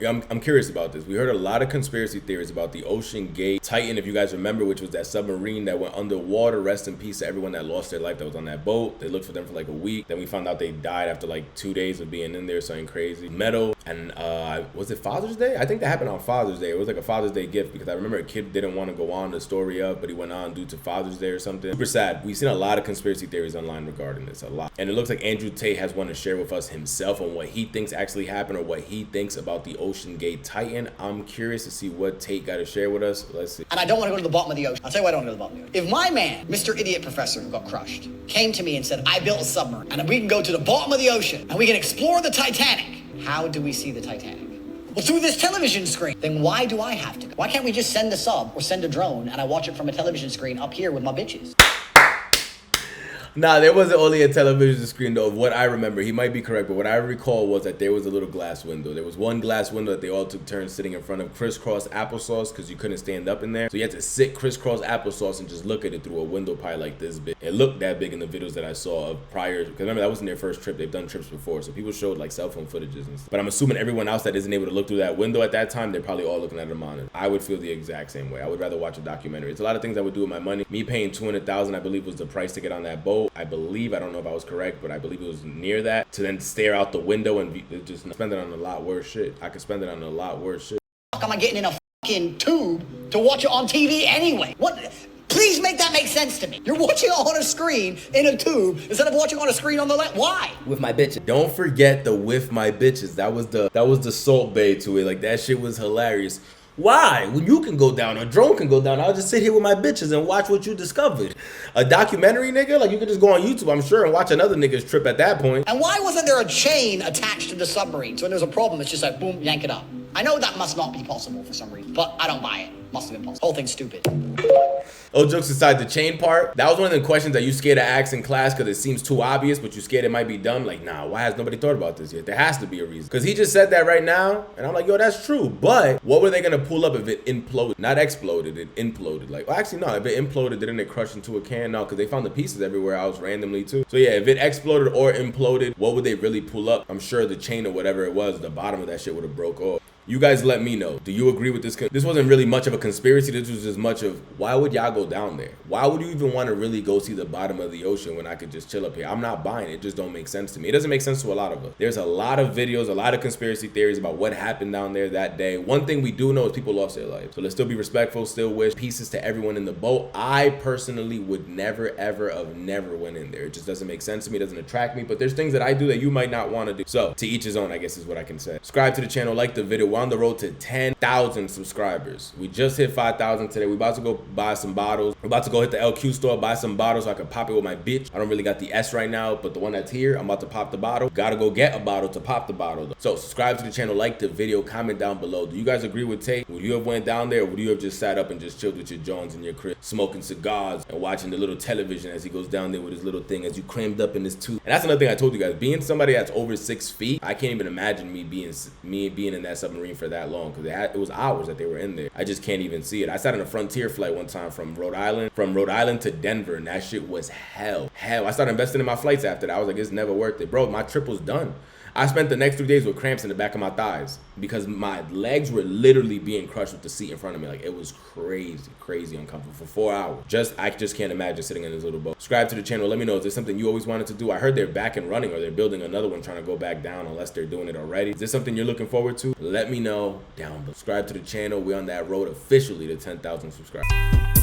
I'm curious about this. We heard a lot of conspiracy theories about the OceanGate Titan, if you guys remember, which was that submarine that went underwater. Rest in peace to everyone that lost their life that was on that boat. They looked for them for like a week. Then we found out they died after like 2 days of being in there, something crazy. Metal, and was it Father's Day? I think that happened on Father's Day. It was like a Father's Day gift because I remember a kid didn't want to go on the story of, but he went on due to Father's Day or something. Super sad. We've seen a lot of conspiracy theories online regarding this, a lot. And it looks like Andrew Tate has one to share with us himself on what he thinks actually happened or what he thinks about the OceanGate Titan. I'm curious to see what Tate got to share with us. Let's see. And I don't want to go to the bottom of the ocean. I'll tell you why I don't want to go to the bottom of the ocean. If my man, Mr. Idiot Professor who got crushed, came to me and said, I built a submarine and we can go to the bottom of the ocean and we can explore the Titanic. How do we see the Titanic? Well, through this television screen. Then why do I have to go? Why can't we just send a sub or send a drone and I watch it from a television screen up here with my bitches? Nah, there wasn't only a television screen though. Of what I remember, he might be correct, but what I recall was that there was a little glass window. There was one glass window that they all took turns sitting in front of crisscross applesauce because you couldn't stand up in there. So you had to sit crisscross applesauce and just look at it through a window pie like this big. It looked that big in the videos that I saw of prior, because remember that wasn't their first trip. They've done trips before, so people showed like cell phone footages and stuff. But I'm assuming everyone else that isn't able to look through that window at that time, they're probably all looking at a monitor. I would feel the exact same way. I would rather watch a documentary. It's a lot of things I would do with my money. Me paying $200,000, I believe, was the price to get on that boat. I don't know if I was correct, but I believe it was near that, to then stare out the window and just spend it on a lot worse shit. I could spend it on a lot worse shit. Am I getting in a fucking tube to watch it on TV anyway? What? Please make that make sense to me. You're watching it on a screen in a tube instead of watching on a screen on the left. Why? With my bitches. Don't forget the with my bitches. That was the Salt Bay to it. Like that shit was hilarious. Why? When you can go down, a drone can go down, I'll just sit here with my bitches and watch what you discovered. A documentary, nigga? Like, you could just go on YouTube, I'm sure, and watch another nigga's trip at that point. And why wasn't there a chain attached to the submarine? So when there's a problem, it's just like, boom, yank it up. I know that must not be possible for some reason, but I don't buy it. Must have been possible. Whole thing's stupid. Oh, jokes aside, the chain part, that was one of the questions that you scared to ask in class because it seems too obvious, but you scared it might be dumb. Like, nah, why has nobody thought about this yet? There has to be a reason. Because he just said that right now, and I'm like, yo, that's true. But what were they going to pull up if it imploded? Not exploded, it imploded. Like, well, actually, no, if it imploded, didn't it crush into a can? No, because they found the pieces everywhere else randomly, too. So, yeah, if it exploded or imploded, what would they really pull up? I'm sure the chain or whatever it was, the bottom of that shit would have broke off. You guys let me know. Do you agree with this? This wasn't really much of a conspiracy. This was as much of, why would y'all go down there? Why would you even want to really go see the bottom of the ocean when I could just chill up here? I'm not buying it. It just don't make sense to me. It doesn't make sense to a lot of us. There's a lot of videos, a lot of conspiracy theories about what happened down there that day. One thing we do know is people lost their lives. So let's still be respectful, still wish pieces to everyone in the boat. I personally would never, ever, have never went in there. It just doesn't make sense to me. It doesn't attract me. But there's things that I do that you might not want to do. So to each his own, I guess is what I can say. Subscribe to the channel, like the video. We're on the road to 10,000 subscribers. We just hit 5,000 today. We're about to go buy some bottles. We're about to go hit the LQ store, buy some bottles so I can pop it with my bitch. I don't really got the S right now, but the one that's here, I'm about to pop the bottle. Gotta go get a bottle to pop the bottle though. So subscribe to the channel, like the video, comment down below. Do you guys agree with Tate? Would you have went down there, or would you have just sat up and just chilled with your Jones in your crib, smoking cigars and watching the little television as he goes down there with his little thing as you crammed up in his tooth? And that's another thing I told you guys. Being somebody that's over 6 feet, I can't even imagine me being in that submarine for that long, because it was hours that they were in there. I just can't even see it. I sat on a Frontier flight one time from Rhode Island to Denver, and that shit was hell. I started investing in my flights after that. I was like, it's never worth it. Bro, my trip was done. I spent the next 3 days with cramps in the back of my thighs because my legs were literally being crushed with the seat in front of me. Like, it was crazy uncomfortable for 4 hours. I just can't imagine sitting in this little boat. Subscribe to the channel. Let me know, is this something you always wanted to do? I heard they're back and running, or they're building another one trying to go back down, unless they're doing it already. Is this something you're looking forward to? Let me know down below. Subscribe to the channel. We're on that road officially to 10,000 subscribers.